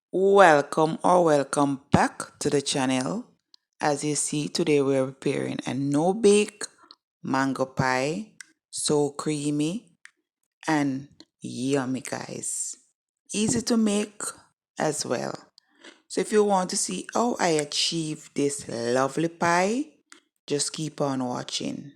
Welcome back to the channel. As you see, today we're preparing a no-bake mango pie. So creamy and yummy, guys. Easy to make as well. So if you want to see how I achieve this lovely pie, just keep on watching.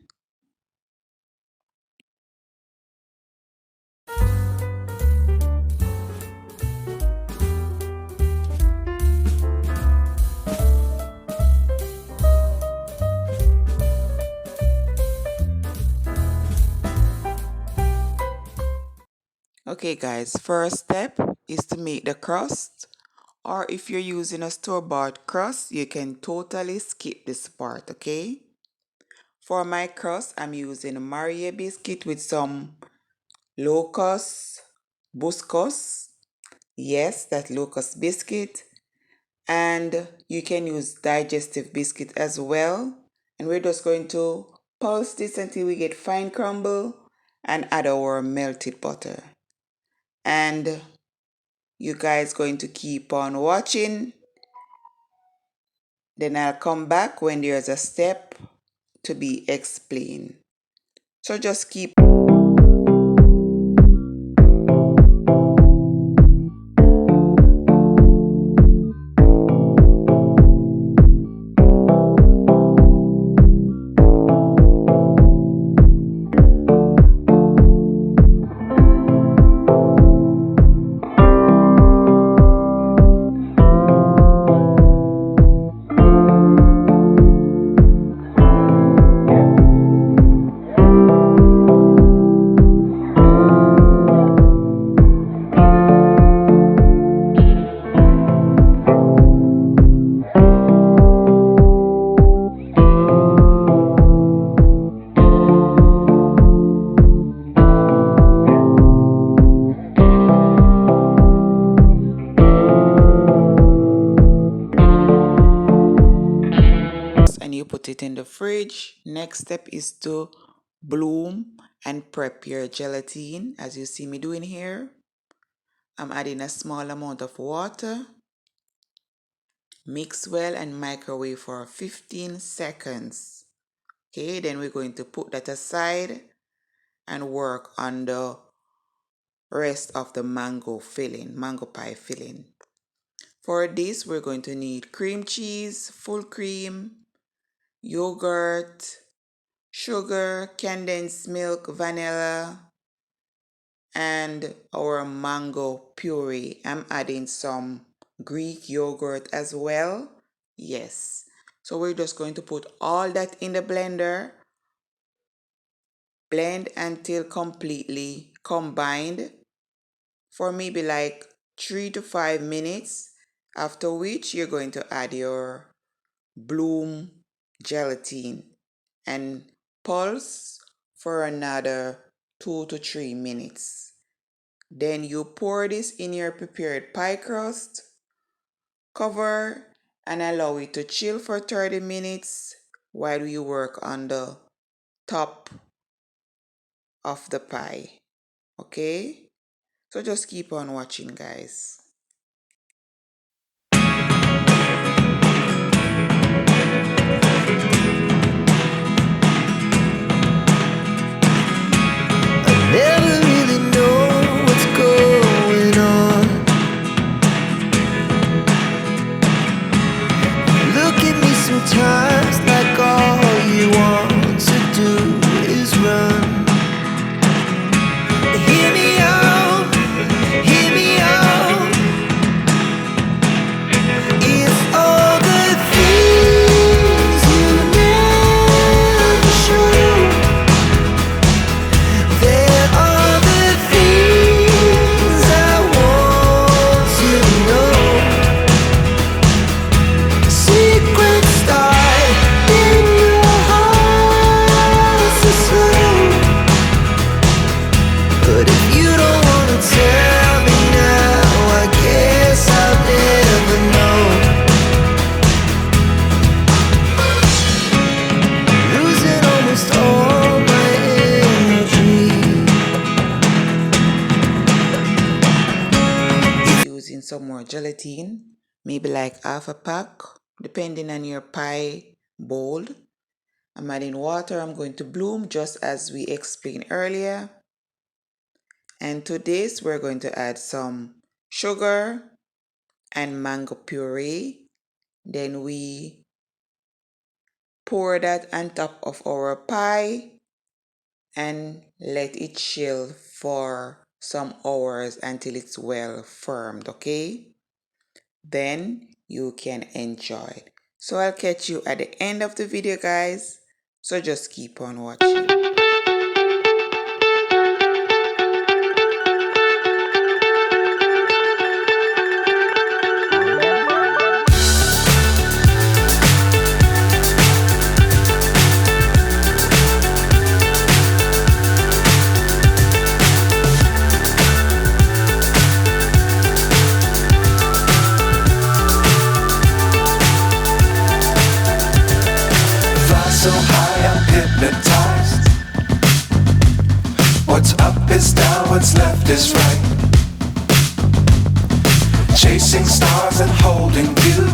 Okay guys, first step is to make the crust, or if you're using a store-bought crust, you can totally skip this part, okay? For my crust, I'm using a Marie biscuit with some locust buscos. Yes, that locust biscuit. And you can use digestive biscuit as well. And we're just going to pulse this until we get fine crumble and add our melted butter. And you guys going to keep on watching. Then I'll come back when there's a step to be explained. So just keep. And you put it in the fridge. Next step is to bloom and prep your gelatin, as you see me doing here. I'm adding a small amount of water. Mix well and microwave for 15 seconds. Okay, then we're going to put that aside and work on the rest of the mango pie filling. For this, we're going to need cream cheese, full cream, yogurt, sugar, condensed milk, vanilla, and our mango puree. I'm adding some Greek yogurt as well. Yes. So we're just going to put all that in the blender. Blend until completely combined for maybe like 3 to 5 minutes. After which you're going to add your bloom gelatin and pulse for another 2 to 3 minutes. Then you pour this in your prepared pie crust, cover and allow it to chill for 30 minutes while you work on the top of the pie. Okay? So just keep on watching, guys. Never really know what's going on. Look at me sometimes like all you want to do is run. Hear me out, gelatin, maybe like half a pack, depending on your pie bowl. I'm adding water. I'm going to bloom just as we explained earlier. And to this, we're going to add some sugar and mango puree. Then we pour that on top of our pie and let it chill for some hours until it's well firmed, okay? Then you can enjoy. So I'll catch you at the end of the video, guys. So just keep on watching. Fly so high, I'm hypnotized. What's up is down, what's left is right. Chasing stars and holding you.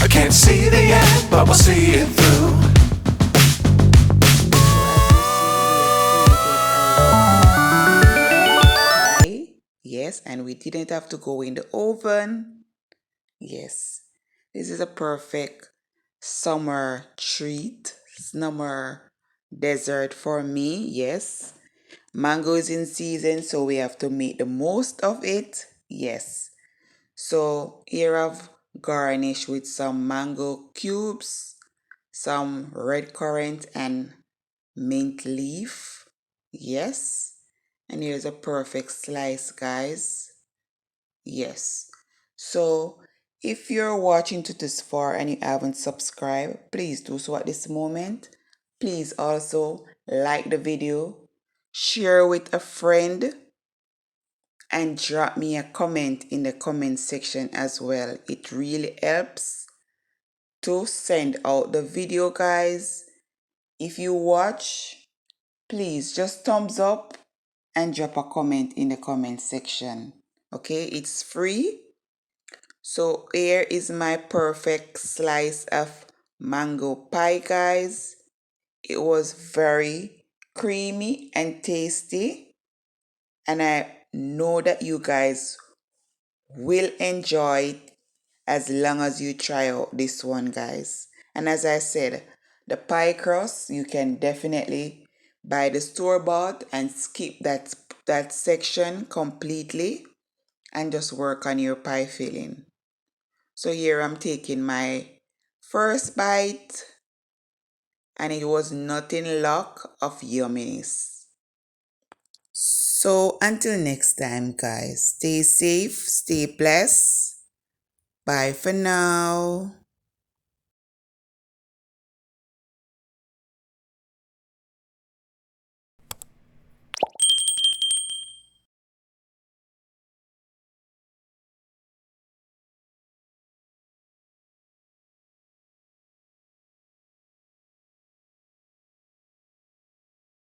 I can't see the end, but we'll see it through. Yes, and we didn't have to go in the oven. Yes, this is a perfect summer treat, summer dessert for me. Yes, mango is in season, so we have to make the most of it. Yes, so here I've garnished with some mango cubes, some red currant, and mint leaf. Yes, and here's a perfect slice, guys. Yes. So if you're watching to this far and you haven't subscribed, please do so at this moment. Please also like the video, share with a friend, and drop me a comment in the comment section as well. It really helps to send out the video, guys. If you watch, please just thumbs up and drop a comment in the comment section. Okay, it's free. So here is my perfect slice of mango pie, guys. It was very creamy and tasty, and I know that you guys will enjoy it as long as you try out this one, guys. And as I said, the pie crust you can definitely buy the store bought and skip that section completely and just work on your pie filling. So here I'm taking my first bite, and it was nothing lock of yumminess. So until next time, guys, stay safe, stay blessed. Bye for now.